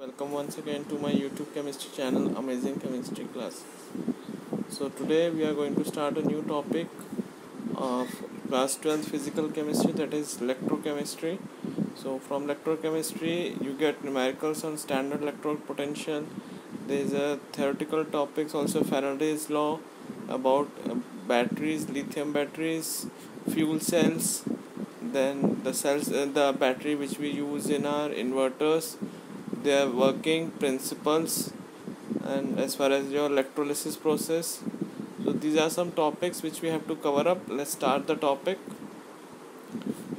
Welcome once again to my YouTube chemistry channel, Amazing Chemistry Classes. So today we are going to start a new topic of class 12 physical chemistry, that is electrochemistry. So from electrochemistry you get numericals on standard electrode potential. There is a theoretical topics also, Faraday's law, about batteries, lithium batteries, fuel cells, then the cells, the battery which we use in our inverters, their working principles, and as far as your electrolysis process. So these are some topics which we have to cover up. Let's start the topic.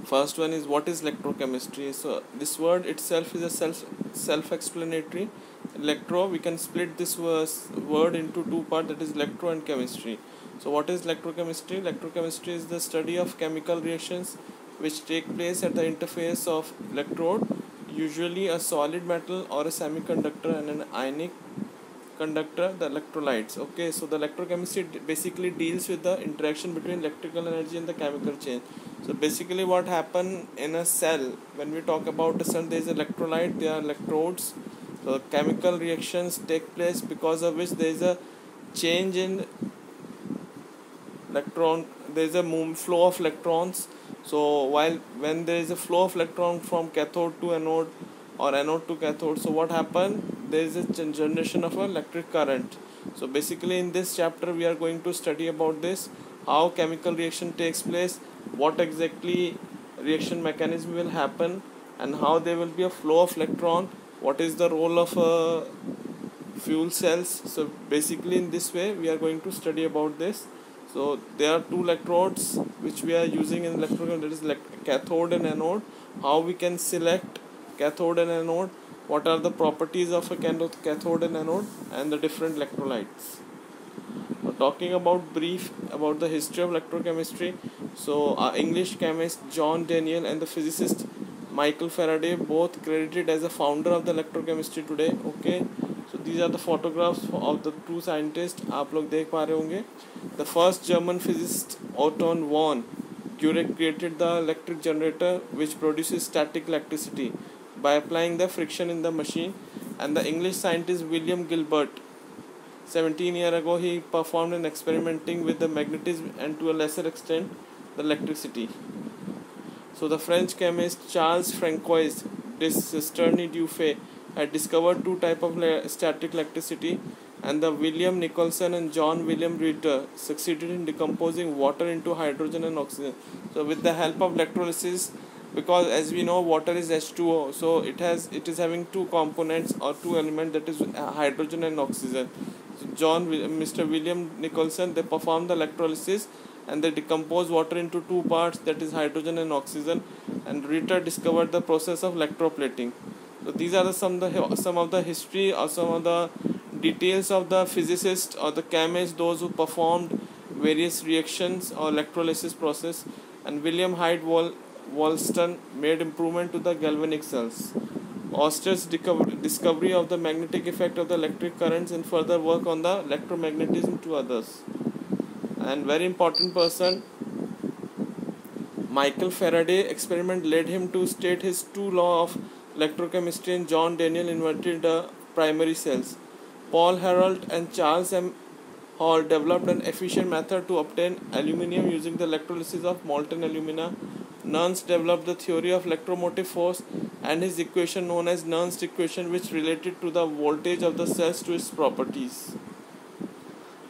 First one is, what is electrochemistry? So this word itself is a self-explanatory. Electro, we can split this word into two parts, that is electro and chemistry. So what is electrochemistry? Electrochemistry is the study of chemical reactions which take place at the interface of electrode, usually a solid metal or a semiconductor, and an ionic conductor, the electrolytes. Okay, so the electrochemistry basically deals with the interaction between electrical energy and the chemical change. So basically what happen in a cell, when we talk about a cell, there is electrolyte, there are electrodes. So chemical reactions take place because of which there is a change in electron, there is a flow of electrons. So when there is a flow of electron from cathode to anode or anode to cathode, so what happen, there is a generation of electric current. So basically in this chapter we are going to study about this, how chemical reaction takes place, what exactly reaction mechanism will happen, and how there will be a flow of electron, what is the role of fuel cells. So basically in this way we are going to study about this. So there are two electrodes which we are using in electrochemistry, that is cathode and anode. How we can select cathode and anode, what are the properties of a cathode and anode, and the different electrolytes. Now, talking about brief about the history of electrochemistry. So our English chemist John Daniel and the physicist Michael Faraday, both credited as a founder of the electrochemistry today. Okay, so these are the photographs of the two scientists, आप लोग देख पा रहे होंगे. The first German physicist Otto von Guericke created the electric generator which produces static electricity by applying the friction in the machine. And the English scientist William Gilbert, 17 years ago, he performed an experimenting with the magnetism and to a lesser extent the electricity. So the French chemist Charles Francois de Cisterny-Dufay had discovered two types of static electricity, and the William Nicholson and John William Ritter succeeded in decomposing water into hydrogen and oxygen. So with the help of electrolysis, because as we know water is H2O, so it is having two components or two elements, that is hydrogen and oxygen. So Mr. William Nicholson, they performed the electrolysis and they decomposed water into two parts, that is hydrogen and oxygen, and Ritter discovered the process of electroplating. So these are some of the history or some of the details of the physicists or the chemists, those who performed various reactions or electrolysis process. And William Hyde Wollaston made improvement to the galvanic cells. Auster's discovery of the magnetic effect of the electric currents and further work on the electromagnetism to others. And very important person, Michael Faraday experiment led him to state his two laws of electrochemistry, and John Daniel invented the primary cells. Paul Heroult and Charles M. Hall developed an efficient method to obtain aluminium using the electrolysis of molten alumina. Nernst developed the theory of electromotive force and his equation known as Nernst equation, which related to the voltage of the cells to its properties.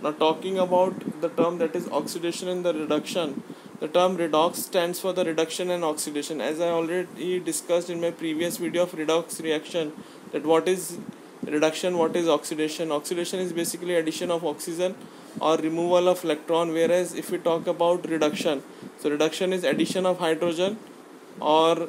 Now talking about the term, that is oxidation and the reduction. The term redox stands for the reduction and oxidation. As I already discussed in my previous video of redox reaction, that what is reduction, what is oxidation. Oxidation is basically addition of oxygen or removal of electron, whereas if we talk about reduction, so reduction is addition of hydrogen or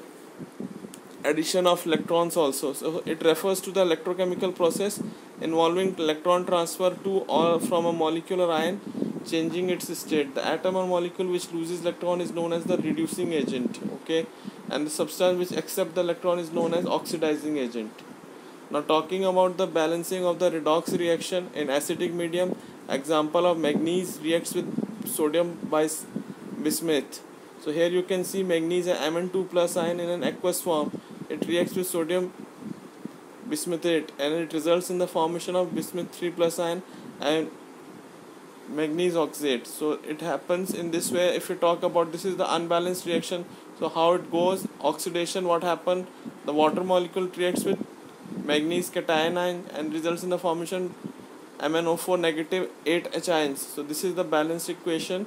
addition of electrons also. So it refers to the electrochemical process involving electron transfer to or from a molecular ion changing its state. The atom or molecule which loses electron is known as the reducing agent. Okay, and the substance which accepts the electron is known as oxidizing agent. Now talking about the balancing of the redox reaction in acidic medium, example of manganese reacts with sodium bismuth. So here you can see manganese Mn2 plus ion in an aqueous form. It reacts with sodium bismuthate, and it results in the formation of bismuth 3 plus ion and manganese oxide. So it happens in this way. If you talk about, this is the unbalanced reaction. So how it goes, oxidation, what happened, the water molecule reacts with manganese cation ion and results in the formation MnO4 negative 8 H ions. So this is the balanced equation.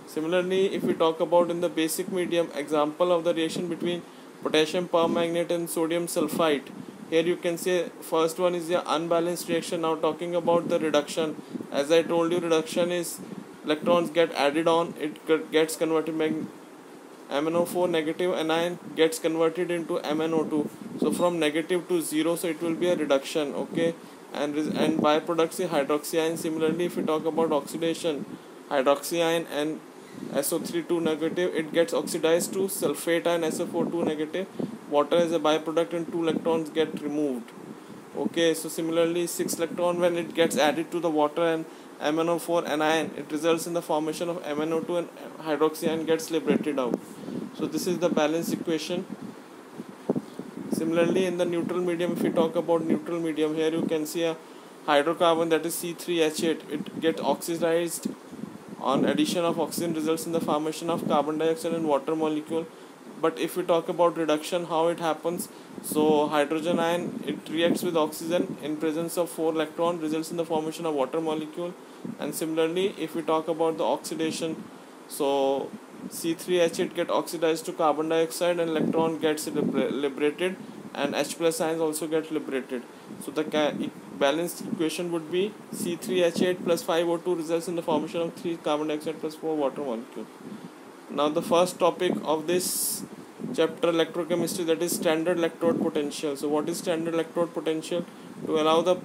Similarly, if we talk about in the basic medium, example of the reaction between potassium permanganate and sodium sulfite. Here you can say first one is the unbalanced reaction. Now talking about the reduction, as I told you, reduction is electrons get added on, it gets converted, MnO4 negative anion gets converted into MnO2. So from negative to 0, so it will be a reduction, okay. And byproducts is hydroxy ion. Similarly, if we talk about oxidation, hydroxy ion and SO3 2 negative, it gets oxidized to sulfate ion SO4 2 negative. Water is a byproduct and 2 electrons get removed, okay. So similarly, 6 electron, when it gets added to the water and MnO4 anion, it results in the formation of MnO2 and hydroxy ion gets liberated out. So this is the balanced equation. Similarly, in the neutral medium, if we talk about neutral medium, here you can see a hydrocarbon, that is C3H8. It gets oxidized on addition of oxygen, results in the formation of carbon dioxide and water molecule. But if we talk about reduction, how it happens, so hydrogen ion, it reacts with oxygen in presence of 4 electron, results in the formation of water molecule. And similarly, if we talk about the oxidation, so C3H8 get oxidized to carbon dioxide and electron gets liberated, and H plus ions also get liberated. So the balanced equation would be C3H8 plus 5O2 results in the formation of 3 carbon dioxide plus 4 water molecule. Now the first topic of this chapter, electrochemistry, that is standard electrode potential. So what is standard electrode potential? To allow the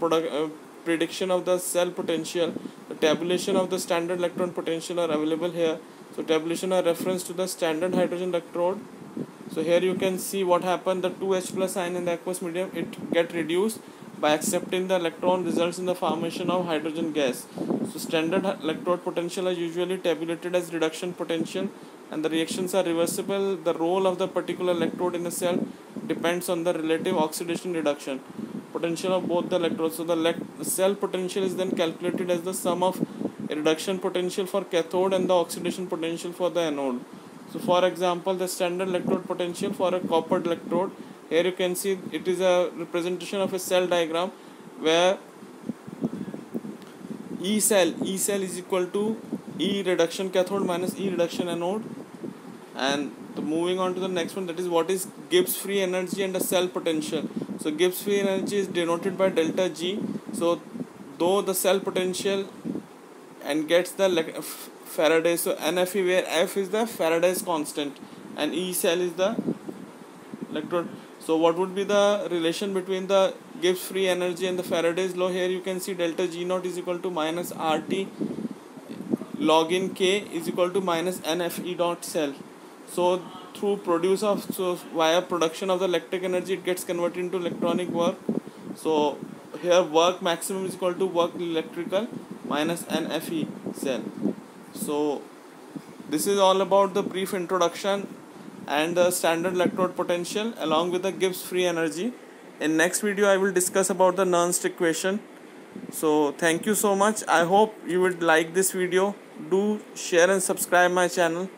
prediction of the cell potential, the tabulation of the standard electrode potential are available here. So tabulation are reference to the standard hydrogen electrode. So here you can see what happened, the 2H plus ion in the aqueous medium, it get reduced by accepting the electron, results in the formation of hydrogen gas. So standard electrode potential are usually tabulated as reduction potential, and the reactions are reversible. The role of the particular electrode in the cell depends on the relative oxidation reduction potential of both the electrodes. So the cell potential is then calculated as the sum of reduction potential for cathode and the oxidation potential for the anode. So for example, the standard electrode potential for a copper electrode, here you can see it is a representation of a cell diagram where E cell is equal to E reduction cathode minus E reduction anode. And moving on to the next one, that is what is Gibbs free energy and the cell potential. So Gibbs free energy is denoted by delta G. So though the cell potential and gets the Faraday, so NFE, where F is the Faraday's constant and E cell is the electrode. So what would be the relation between the Gibbs free energy and the Faraday's law? Here you can see delta G naught is equal to minus RT log in K is equal to minus NFE dot cell. So through via production of the electric energy, it gets converted into electronic work. So here work maximum is equal to work electrical minus NFE cell. So this is all about the brief introduction and the standard electrode potential along with the Gibbs free energy. In next video I will discuss about the Nernst equation. So thank you so much. I hope you would like this video. Do share and subscribe my channel.